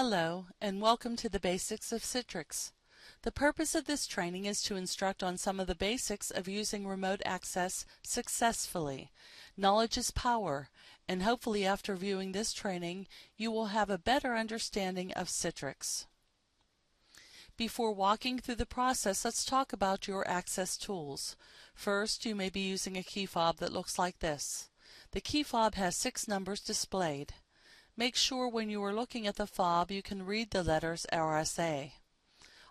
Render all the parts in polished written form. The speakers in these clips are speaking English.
Hello, and welcome to the Basics of Citrix. The purpose of this training is to instruct on some of the basics of using remote access successfully. Knowledge is power, and hopefully after viewing this training, you will have a better understanding of Citrix. Before walking through the process, let's talk about your access tools. First, you may be using a key fob that looks like this. The key fob has 6 numbers displayed. Make sure when you are looking at the fob you can read the letters RSA.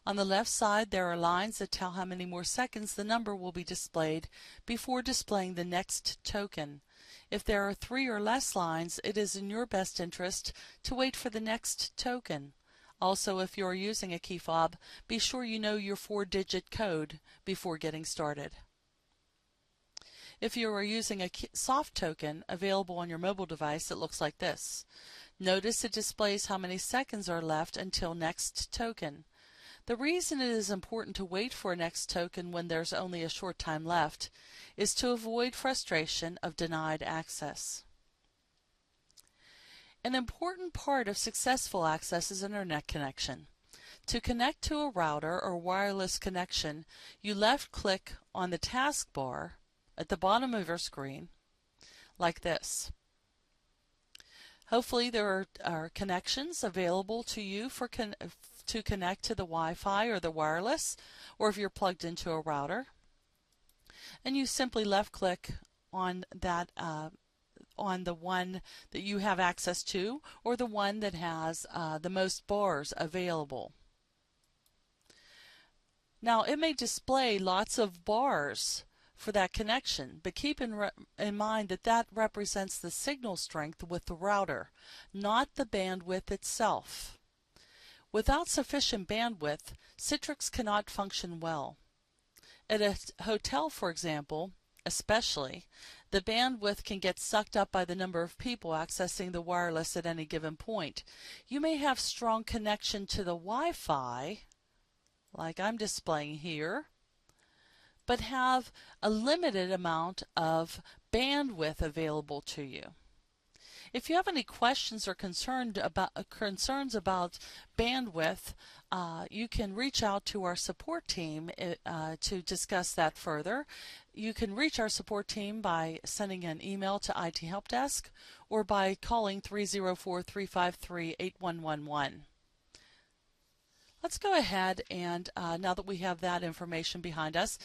On the left side there are lines that tell how many more seconds the number will be displayed before displaying the next token. If there are 3 or less lines, it is in your best interest to wait for the next token. Also, if you are using a key fob, be sure you know your 4-digit code before getting started. If you are using a soft token available on your mobile device, it looks like this. Notice it displays how many seconds are left until next token. The reason it is important to wait for a next token when there's only a short time left is to avoid frustration of denied access. An important part of successful access is internet connection. To connect to a router or wireless connection, you left-click on the taskbar at the bottom of your screen, like this. Hopefully there are connections available to you to connect to the Wi-Fi or the wireless, or if you're plugged into a router. And you simply left-click on that on the one that you have access to, or the one that has the most bars available. Now it may display lots of bars for that connection, but keep in mind that that represents the signal strength with the router, not the bandwidth itself. Without sufficient bandwidth, Citrix cannot function well. At a hotel, for example, especially, the bandwidth can get sucked up by the number of people accessing the wireless at any given point. You may have strong connection to the Wi-Fi, like I'm displaying here, but have a limited amount of bandwidth available to you. If you have any questions or concerns about bandwidth, you can reach out to our support team to discuss that further. You can reach our support team by sending an email to IT Help Desk or by calling 304-353-8111. Let's go ahead and now that we have that information behind us,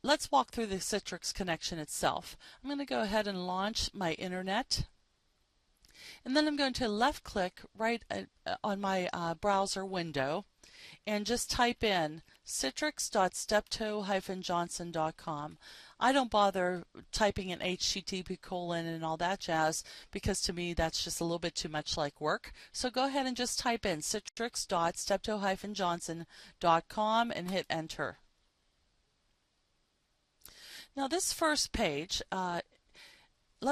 let's walk through the Citrix connection itself. I'm going to go ahead and launch my internet, and then I'm going to left click right on my browser window and just type in citrix.steptoe-johnson.com. I don't bother typing in HTTP: and all that jazz, because to me that's just a little bit too much like work. So go ahead and just type in citrix.steptoe-johnson.com and hit enter. Now this first page, let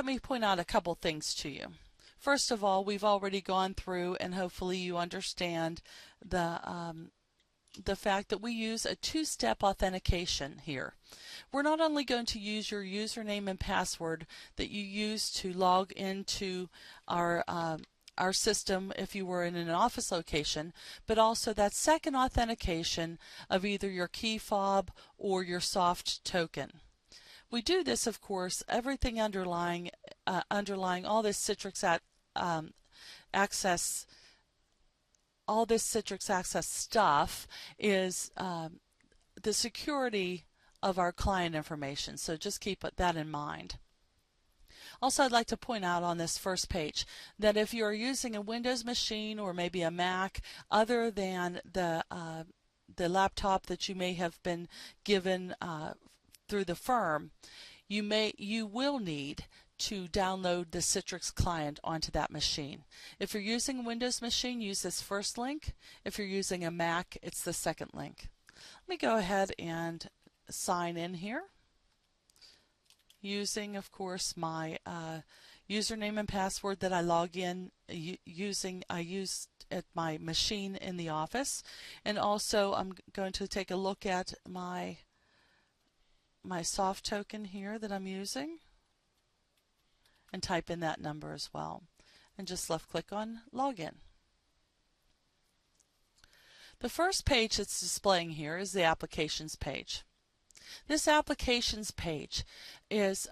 me point out a couple things to you. First of all, we've already gone through, and hopefully you understand the fact that we use a 2-step authentication here. We're not only going to use your username and password that you use to log into our system if you were in an office location, but also that second authentication of either your key fob or your soft token. We do this, of course, everything underlying all this Citrix access. All this Citrix access stuff is the security of our client information, so just keep that in mind. Also, I'd like to point out on this first page that if you're using a Windows machine or maybe a Mac other than the laptop that you may have been given through the firm, you will need to download the Citrix client onto that machine. If you're using a Windows machine, use this first link. If you're using a Mac, it's the second link. Let me go ahead and sign in here using, of course, my username and password that I log in I used at my machine in the office. And also I'm going to take a look at my soft token here that I'm using and type in that number as well, and just left click on login. The first page that's displaying here is the applications page. This applications page is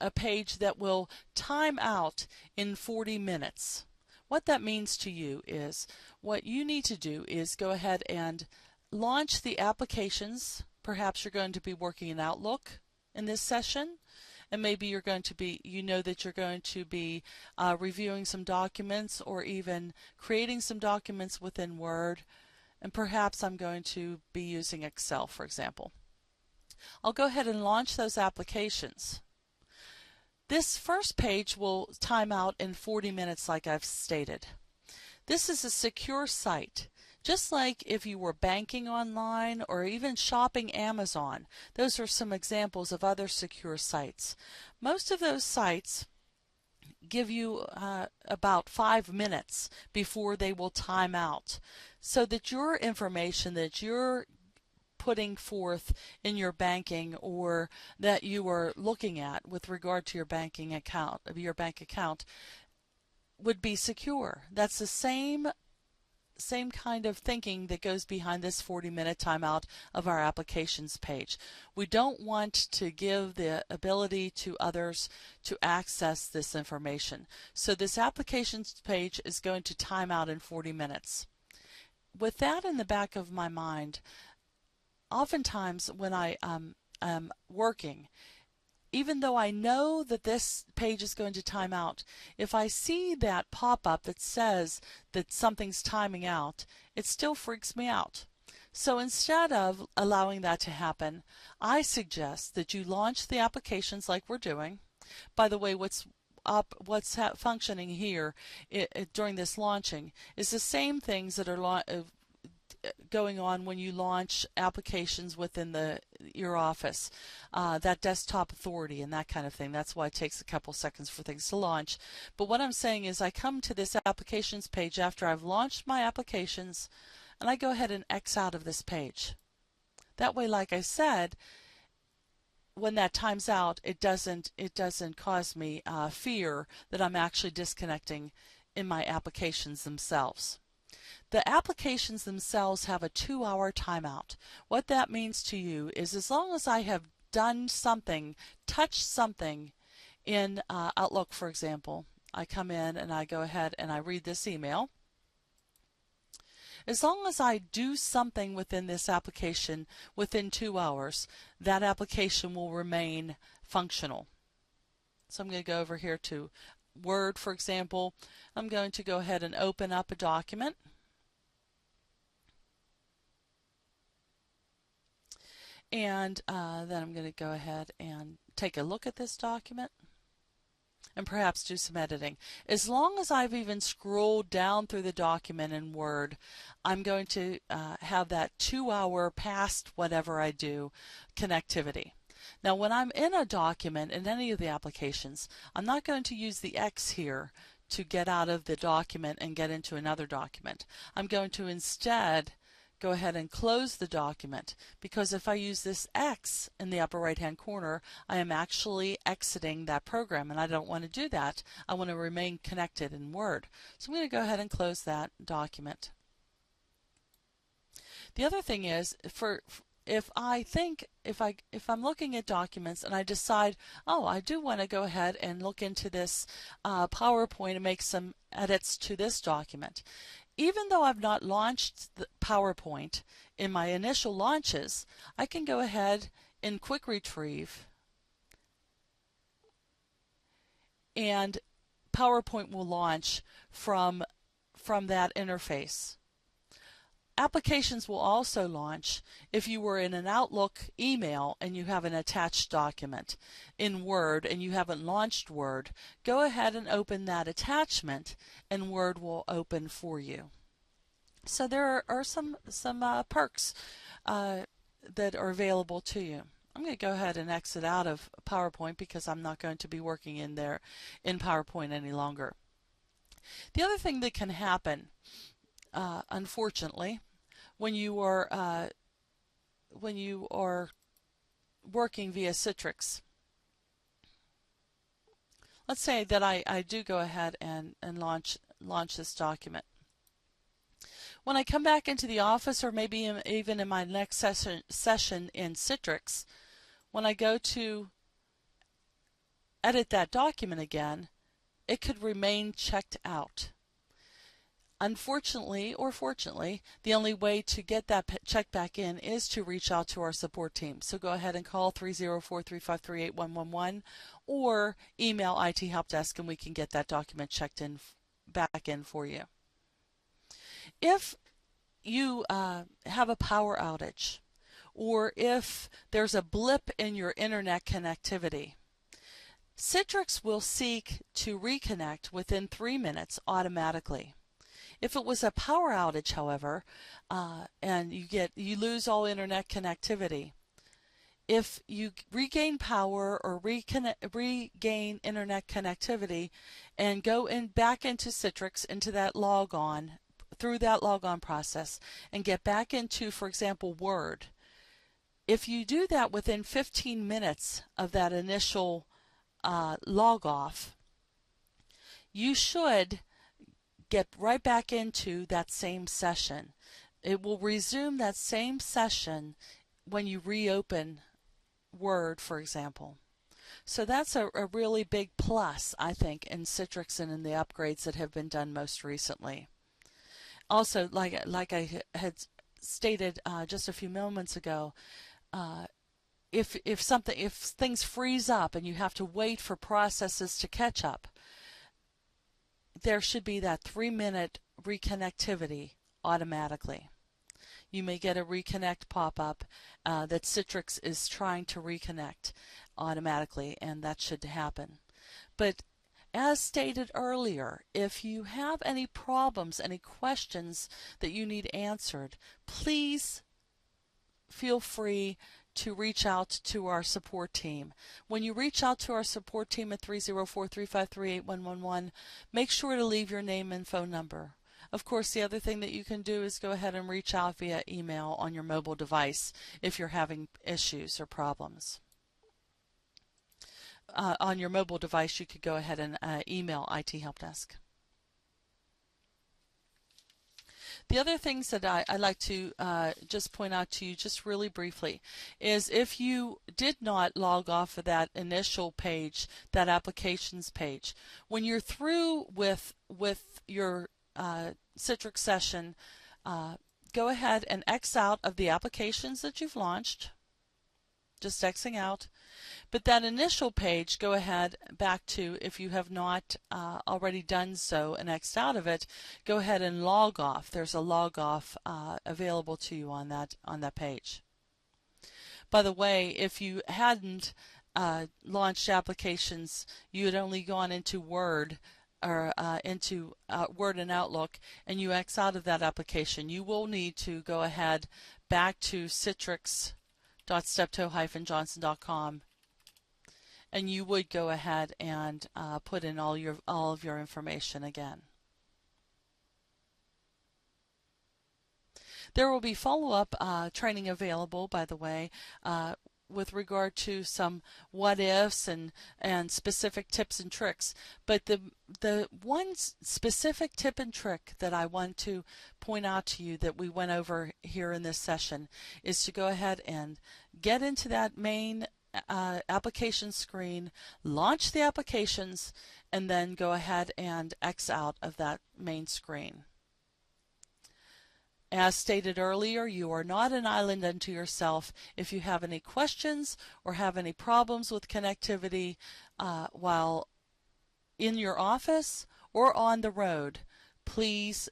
a page that will time out in 40 minutes. What that means to you is what you need to do is go ahead and launch the applications. Perhaps you're going to be working in Outlook in this session, and maybe you're going to be, you know that you're going to be reviewing some documents or even creating some documents within Word, and perhaps I'm going to be using Excel, for example. I'll go ahead and launch those applications. This first page will time out in 40 minutes like I've stated. This is a secure site. Just like if you were banking online or even shopping Amazon, those are some examples of other secure sites. Most of those sites give you about 5 minutes before they will time out, so that your information that you're putting forth in your banking or that you are looking at with regard to your bank account would be secure. That's the same kind of thinking that goes behind this 40-minute timeout of our applications page. We don't want to give the ability to others to access this information. So this applications page is going to time out in 40 minutes. With that in the back of my mind, oftentimes when I am working, even though I know that this page is going to time out, if I see that pop-up that says that something's timing out, it still freaks me out. So instead of allowing that to happen, I suggest that you launch the applications like we're doing. By the way, what's functioning here during this launching is the same things that are going on when you launch applications within your office, that desktop authority and that kind of thing. That's why it takes a couple seconds for things to launch. But what I'm saying is I come to this applications page after I've launched my applications, and I go ahead and X out of this page. That way, like I said, when that times out, it doesn't cause me fear that I'm actually disconnecting in my applications themselves. The applications themselves have a 2-hour timeout. What that means to you is as long as I have done something, touched something in Outlook, for example, I come in and I go ahead and I read this email. As long as I do something within this application within 2 hours, that application will remain functional. So I'm going to go over here to Word, for example. I'm going to go ahead and open up a document. And then I'm going to go ahead and take a look at this document and perhaps do some editing. As long as I've even scrolled down through the document in Word, I'm going to have that 2-hour past whatever I do connectivity. Now when I'm in a document in any of the applications, I'm not going to use the X here to get out of the document and get into another document. I'm going to instead go ahead and close the document, because if I use this X in the upper right hand corner, I am actually exiting that program, and I don't want to do that. I want to remain connected in Word. So I'm going to go ahead and close that document. The other thing is, if I'm looking at documents and I decide, oh, I do want to go ahead and look into this PowerPoint and make some edits to this document. Even though I've not launched the PowerPoint in my initial launches, I can go ahead in Quick Retrieve and PowerPoint will launch from that interface. Applications will also launch if you were in an Outlook email and you have an attached document in Word and you haven't launched Word. Go ahead and open that attachment and Word will open for you. So there are some perks that are available to you. I'm going to go ahead and exit out of PowerPoint because I'm not going to be working in there in PowerPoint any longer. The other thing that can happen, unfortunately, when you are working via Citrix. Let's say that I do go ahead and launch this document. When I come back into the office, or maybe even in my next session in Citrix, when I go to edit that document again, it could remain checked out. Unfortunately, or fortunately, the only way to get that check back in is to reach out to our support team. So go ahead and call 304-353-8111 or email IT Help Desk, and we can get that document checked in back in for you. If you have a power outage, or if there's a blip in your internet connectivity, Citrix will seek to reconnect within 3 minutes automatically. If it was a power outage, however, and you lose all internet connectivity, if you regain power or regain internet connectivity and go back into Citrix, into that logon, through that logon process, and get back into, for example, Word, if you do that within 15 minutes of that initial log off, you should get right back into that same session. It will resume that same session when you reopen Word, for example. So that's a really big plus, I think, in Citrix and in the upgrades that have been done most recently. Also, like I had stated just a few moments ago, if things freeze up and you have to wait for processes to catch up, there should be that 3-minute reconnectivity automatically. You may get a reconnect pop-up that Citrix is trying to reconnect automatically, and that should happen. But as stated earlier, if you have any problems, any questions that you need answered, please feel free to reach out to our support team. When you reach out to our support team at 304-353-8111, make sure to leave your name and phone number. Of course, the other thing that you can do is go ahead and reach out via email on your mobile device if you're having issues or problems. On your mobile device, you could go ahead and email IT Help Desk. The other things that I'd like to just point out to you just really briefly is if you did not log off of that initial page, that applications page, when you're through with your Citrix session, go ahead and X out of the applications that you've launched, just Xing out. But that initial page, go ahead back to, if you have not already done so and X'd out of it, go ahead and log off. There's a log off available to you on that page. By the way, if you hadn't launched applications, you had only gone into Word or into Word and Outlook, and you X out of that application, you will need to go ahead back to citrix.steptoe-johnson.com, and you would go ahead and put in all of your information again. There will be follow-up training available, by the way, with regard to some what-ifs and specific tips and tricks. But the one specific tip and trick that I want to point out to you that we went over here in this session is to go ahead and get into that main application screen, launch the applications, and then go ahead and X out of that main screen. As stated earlier, you are not an island unto yourself. If you have any questions or have any problems with connectivity while in your office or on the road, please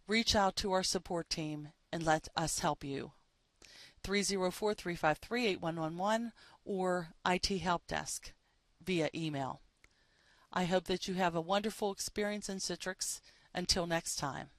reach out to our support team and let us help you. 304-353-8111 or IT Help Desk via email. I hope that you have a wonderful experience in Citrix. Until next time.